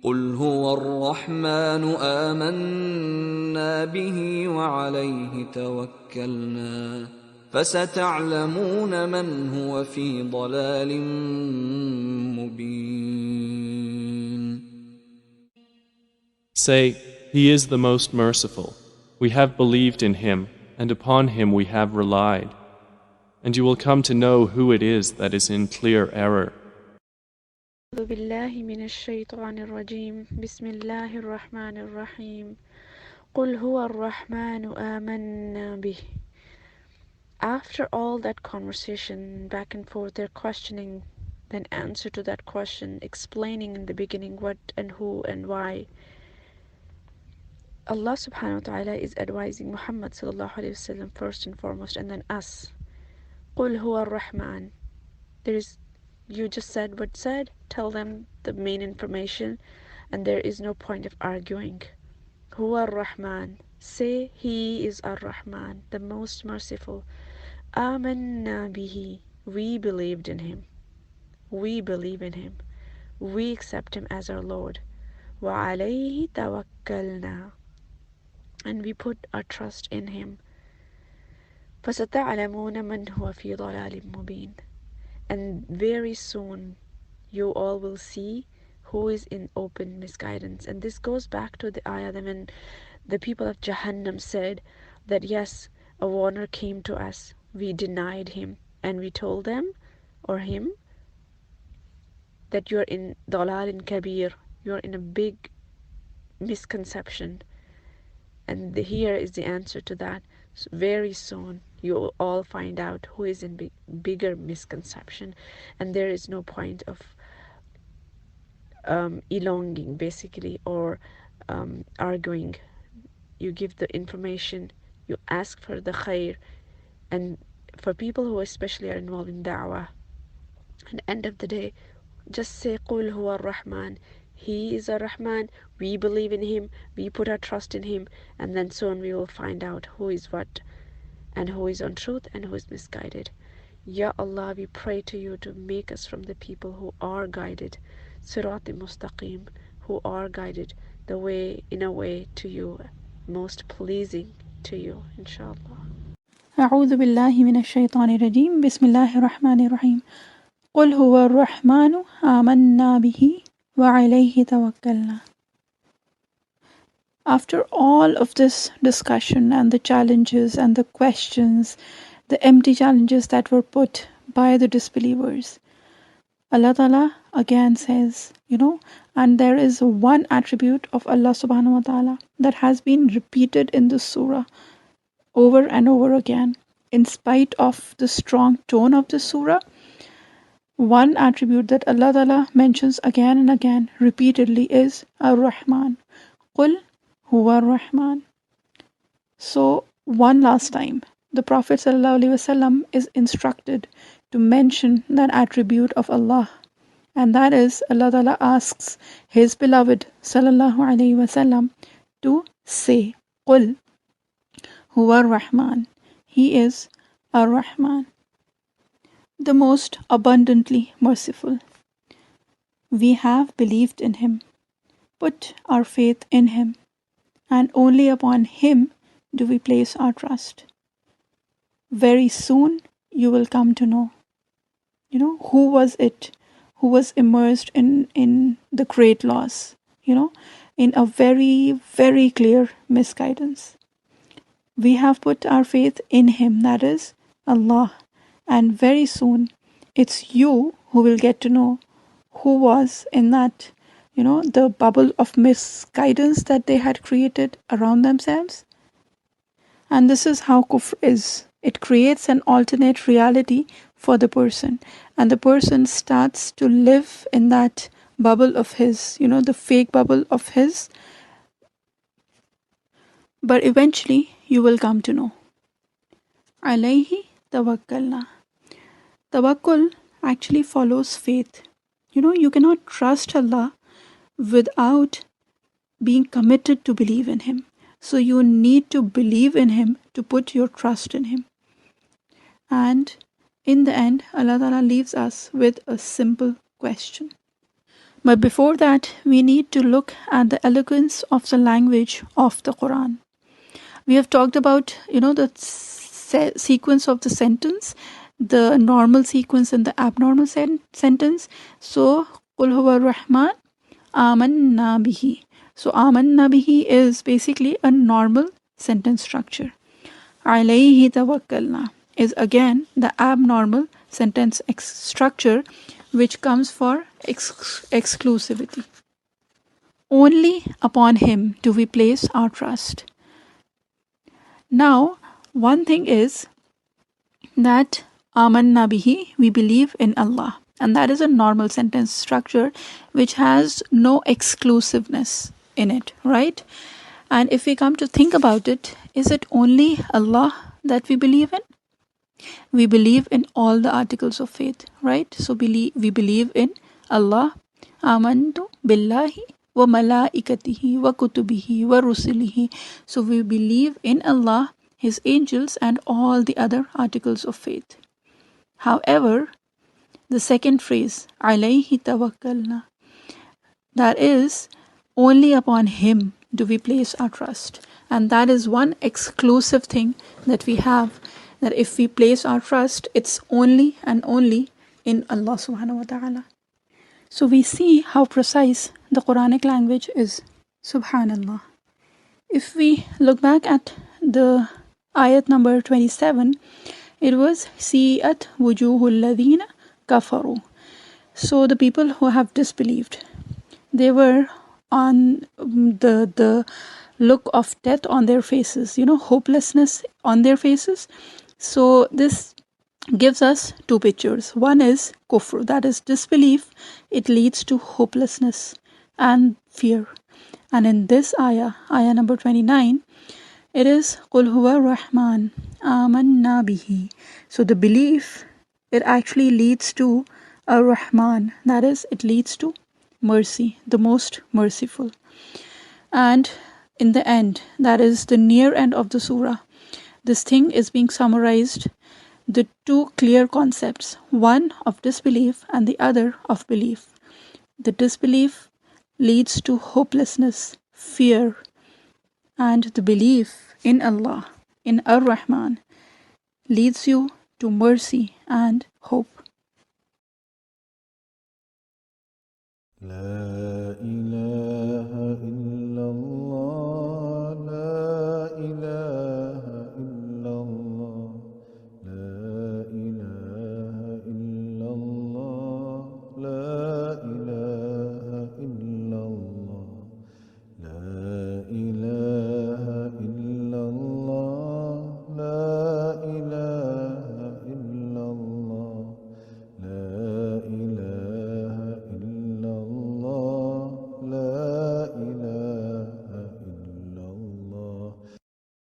قل هو الرحمن آمنا به وعليه توكلنا فستعلمون من هو في ضلال مبين. Say, He is the most merciful. We have believed in Him, and upon Him we have relied. And you will come to know who it is that is in clear error. أعوذ بالله من الشيطان الرجيم بسم الله الرحمن الرحيم قل هو الرحمن آمنا به. After all that conversation back and forth, their questioning, then answer to that question, explaining in the beginning what and who and why, Allah subhanahu wa ta'ala is advising Muhammad sallallahu alayhi wasallam first and foremost, and then us. قل هو الرحمن. You just said what said, tell them the main information, and there is no point of arguing. Huwa ar-Rahman. Say He is ar-Rahman, the most merciful. Amanna bihi. We believed in Him. We believe in Him. We accept Him as our Lord. Wa alayhi tawakkalna. And we put our trust in Him. فَسَتَعْلَمُونَ مَنْ هُوَ فِي ضَلَالٍ مُبِينٍ. And very soon you all will see who is in open misguidance. And this goes back to the ayah when the people of Jahannam said that yes, a warner came to us. We denied him, and we told them or him that you're in dalal in kabir, you're in a big misconception. And here is the answer to that. So very soon you will all find out who is in bigger misconception, and there is no point of elonging basically, or arguing. You give the information, you ask for the khair, and for people who especially are involved in da'wah, at the end of the day, just say قُلْ هُوَ الرَّحْمَنُ. He is a Rahman, we believe in Him, we put our trust in Him, and then soon we will find out who is what, and who is on truth and who is misguided. Ya Allah, we pray to you to make us from the people who are guided, Sirat Mustaqim, who are guided the way, in a way to you, most pleasing to you, inshallah. أعوذ بالله من الشيطان الرجيم بسم الله الرحمن الرحيم قل هو الرحمن آمنا به وعليه توكلنا. After all of this discussion and the challenges and the questions, the empty challenges that were put by the disbelievers, Allah Ta'ala again says, and there is one attribute of Allah Subhanahu wa Ta'ala that has been repeated in this surah over and over again. In spite of the strong tone of the surah, one attribute that Allah Ta'ala mentions again and again repeatedly is Ar-Rahman. Qul huwa Ar-Rahman. So one last time, the Prophet ﷺ is instructed to mention that attribute of Allah, and that is Allah Ta'ala asks His beloved ﷺ to say, Qul huwa Ar-Rahman. He is Ar-Rahman, the most abundantly merciful. We have believed in Him, put our faith in Him, and only upon Him do we place our trust. Very soon you will come to know, who was it who was immersed in the great loss, in a very, very clear misguidance. We have put our faith in Him, that is Allah, and very soon it's you who will get to know who was in that, the bubble of misguidance that they had created around themselves. And this is how kufr is. It creates an alternate reality for the person, and the person starts to live in that bubble of his, the fake bubble of his. But eventually you will come to know. Alayhi tawakkalna. Tawakkul actually follows faith. You cannot trust Allah without being committed to believe in Him. So you need to believe in Him to put your trust in Him. And in the end, Allah Ta'ala leaves us with a simple question. But before that, we need to look at the eloquence of the language of the Quran. We have talked about, the sequence of the sentence, the normal sequence and the abnormal sentence. So, Qul huwa Rahman, Amanna bihi. So, Amanna bihi is basically a normal sentence structure. Alayhi tawakkalna is again the abnormal sentence structure, which comes for exclusivity. Only upon him do we place our trust. Now, one thing is that Amanna bihi, we believe in Allah. And that is a normal sentence structure which has no exclusiveness in it, right? And if we come to think about it, is it only Allah that we believe in? We believe in all the articles of faith, right? So we believe in Allah. Amantu billahi wa malaikatihi wa kutubihi wa rusulihi. So we believe in Allah, His angels, and all the other articles of faith. However, the second phrase, alayhi tawakkalna, that is, only upon Him do we place our trust. And that is one exclusive thing that we have, that if we place our trust, it's only and only in Allah subhanahu wa ta'ala. So we see how precise the Quranic language is. Subhanallah. If we look back at the ayat number 27, it was Si'at wujuhul ladhina kafaru. So the people who have disbelieved, they were on the look of death on their faces, hopelessness on their faces. So this gives us two pictures. One is kufr, that is disbelief. It leads to hopelessness and fear. And in this ayah number 29, it is Qul huwa Rahman, Amanna bihi. So the belief, it actually leads to a Rahman, that is, it leads to mercy, the most merciful. And in the end, that is the near end of the surah, this thing is being summarized, the two clear concepts, one of disbelief and the other of belief. The disbelief leads to hopelessness, fear, and the belief in Allah, in Ar-Rahman, leads you to mercy and hope. لا